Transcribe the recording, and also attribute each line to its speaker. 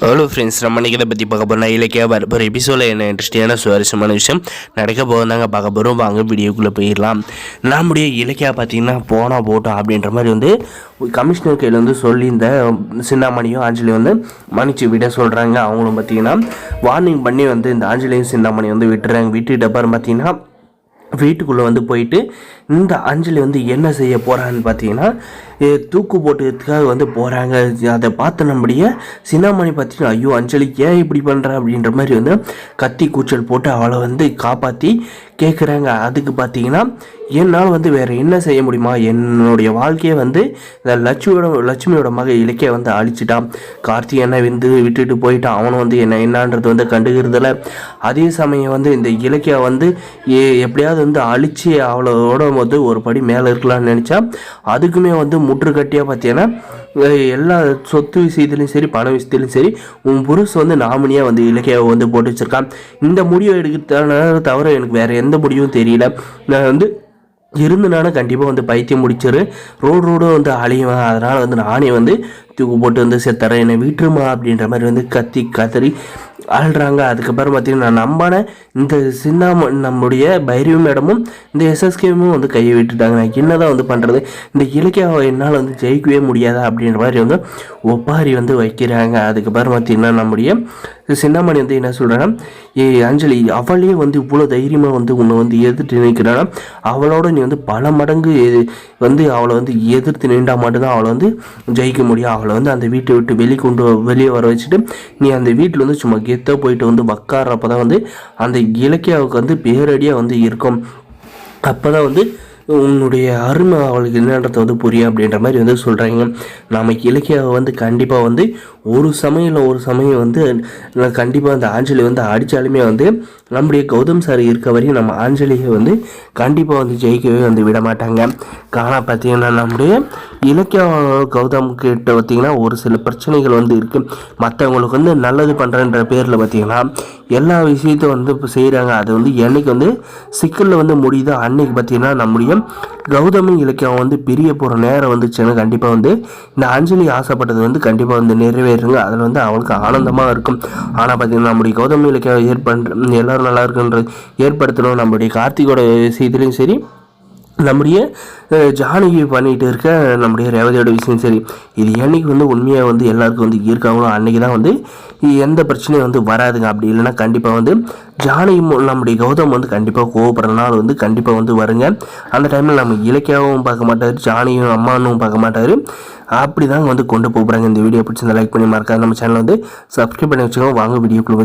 Speaker 1: Hello friends, நம்ம இன்றைக்கி இதை பற்றி பார்க்க போகிறோம். இலக்கியா வரப்போகிற எபிசோடில் என்ன இன்ட்ரெஸ்டிங்கான சுவாரஸ்யமான விஷயம் நடக்க போகிறதாங்க பார்க்க போகிறோம். வாங்க வீடியோக்குள்ளே போயிடலாம். நம்முடைய இலக்கியா பார்த்திங்கன்னா போனால் போட்டோம் அப்படின்ற மாதிரி வந்து கமிஷனர் கையில் வந்து சொல்லி இந்த சிந்தாமணியும் ஆஞ்சலியும் வந்து மன்னிச்சு விட சொல்கிறாங்க. அவங்களும் பார்த்திங்கன்னா வார்னிங் பண்ணி வந்து இந்த ஆஞ்சலியும் சிந்தாமணியும் வந்து விட்டுறாங்க. விட்டுட்டு அப்புறம் பார்த்திங்கன்னா வீட்டுக்குள்ளே வந்து போயிட்டு இந்த அஞ்சலி வந்து என்ன செய்ய போகிறான்னு பார்த்தீங்கன்னா தூக்கு போட்டுக்கிறதுக்காக வந்து போகிறாங்க. அதை பார்த்து நம்முடைய சின்னாமணி பார்த்தீங்கன்னா ஐயோ அஞ்சலி ஏன் இப்படி பண்ணுற அப்படின்ற மாதிரி வந்து கத்தி கூச்சல் போட்டு அவளை வந்து காப்பாற்றி கேட்குறாங்க. அதுக்கு பார்த்தீங்கன்னா என்னால் வந்து வேறு என்ன செய்ய முடியுமா, என்னுடைய வாழ்க்கையை வந்து இந்த லட்சுமியோட மக இலக்கிய வந்து அழிச்சிட்டான். கார்த்திகேயனை வந்து விட்டுட்டு போயிட்டான். அவனும் வந்து என்னன்றது வந்து கண்டுக்கிறதில்ல. அதே சமயம் வந்து இந்த இலக்கிய வந்து எப்படியாவது வந்து அழிச்சு அவளோட வந்து ஒரு படி மேலே இருக்கலாம்னு நினச்சா அதுக்குமே வந்து முற்றுக்கட்டியாக பார்த்தீங்கன்னா எல்லா சொத்து விஷயத்துலையும் சரி பண விஷயத்துலையும் சரி உன் புருஷன் வந்து நாமினியாக வந்து இலக்கியாவை வந்து போட்டு வச்சுருக்கான். இந்த முடிவை எடுக்கிறதான தவிர எனக்கு வேறு எந்த முடிவும் தெரியல. நான் வந்து இருந்துனாலும் கண்டிப்பாக வந்து பைத்தியம் முடிச்சிரு ரோடும் வந்து அழியுவேன். அதனால் வந்து நானே வந்து தூக்கு போட்டு வந்து செத்துறேன், என்னை விட்டுருமா அப்படின்ற மாதிரி வந்து கதறி ஆள்றாங்க. அதுக்கப்புறம் பார்த்தீங்கன்னா நான் நம்பின இந்த நம்முடைய பைரவி மேடமும் இந்த எஸ்எஸ்கேவும் வந்து கையை விட்டுட்டாங்க. நான் என்னதான் வந்து பண்ணுறது, இந்த இலக்கியாவை என்னால் வந்து ஜெயிக்கவே முடியாதா அப்படின்ற மாதிரி வந்து ஒப்பாரி வந்து வைக்கிறாங்க. அதுக்கப்புறம் பார்த்தீங்கன்னா நம்முடைய சின்னாமணி வந்து என்ன சொல்கிறேன்னா அஞ்சலி அவளே வந்து இவ்வளோ தைரியமாக வந்து உன்னை வந்து எதிர்த்து நிற்கிறான்னா அவளோட நீ வந்து பல மடங்கு வந்து அவளை வந்து எதிர்த்து நின்றா மட்டும்தான் அவளை வந்து ஜெயிக்க முடியும். அவளை வந்து அந்த வீட்டை விட்டு வெளியே வர வச்சுட்டு நீ அந்த வீட்டில் வந்து சும்மா கெத்தாக போயிட்டு வந்து உக்காடுறப்ப தான் வந்து அந்த இலக்கியாவுக்கு வந்து பேரடியாக வந்து இருக்கும். அப்போ தான் வந்து உன்னுடைய அருமை அவளுக்கு என்னன்றதை வந்து புரியும் அப்படின்ற மாதிரி வந்து சொல்கிறாங்க. நமக்கு இலக்கியாவை வந்து கண்டிப்பாக வந்து ஒரு சமயம் வந்து கண்டிப்பாக அந்த ஆஞ்சலி வந்து அடித்தாலுமே வந்து நம்முடைய கௌதம் சார் இருக்க வரையும் நம்ம ஆஞ்சலியை வந்து கண்டிப்பாக வந்து ஜெயிக்கவே வந்து விட மாட்டாங்க. ஆனால் பார்த்தீங்கன்னா நம்முடைய இலக்கிய கௌதம் கிட்ட பார்த்திங்கன்னா ஒரு சில பிரச்சனைகள் வந்து இருக்குது. மற்றவங்களுக்கு வந்து நல்லது பண்ணுறன்ற பேரில் பார்த்திங்கன்னா எல்லா விஷயத்தையும் வந்து இப்போ செய்கிறாங்க. அது வந்து என்னைக்கு வந்து சிக்கலில் வந்து முடியுதோ அன்னைக்கு பார்த்திங்கன்னா நம்முடைய கௌதமி இலக்கியம் வந்து பிரிய போகிற நேரம் வந்துச்சுன்னா கண்டிப்பாக வந்து இந்த அஞ்சலி ஆசைப்பட்டது வந்து கண்டிப்பாக வந்து நிறைவேறுங்க. அதில் வந்து அவளுக்கு ஆனந்தமாக இருக்கும். ஆனால் பார்த்திங்கன்னா நம்முடைய கௌதமி இலக்கியம் எல்லோரும் நல்லா இருக்குன்றது ஏற்படுத்தணும். நம்முடைய கார்த்திகோட விஷயத்துலையும் சரி நம்முடைய ஜானகி பண்ணிகிட்டு இருக்க நம்முடைய ரேவதியோட விஷயம் சரி இது என்னைக்கு வந்து உண்மையாக வந்து எல்லாருக்கும் வந்து இருக்காங்களோ அன்றைக்கி தான் வந்து எந்த பிரச்சனையும் வந்து வராதுங்க. அப்படி இல்லைன்னா கண்டிப்பாக வந்து ஜானகி நம்முடைய கௌதம் வந்து கண்டிப்பாக கோவப்படுறதுனால வந்து கண்டிப்பாக வந்து வருங்க. அந்த டைமில் நம்ம இலக்கியாவும் பார்க்க மாட்டார், ஜானகியும் அம்மானும் பார்க்க மாட்டார். அப்படி தாங்க வந்து கொண்டு போகிறாங்க. இந்த வீடியோ பிடிச்சி லைக் பண்ணி மறக்காது நம்ம சேனலை வந்து சப்ஸ்கிரைப் பண்ணி வச்சுக்கோங்க. வாங்க வீடியோக்குள்ள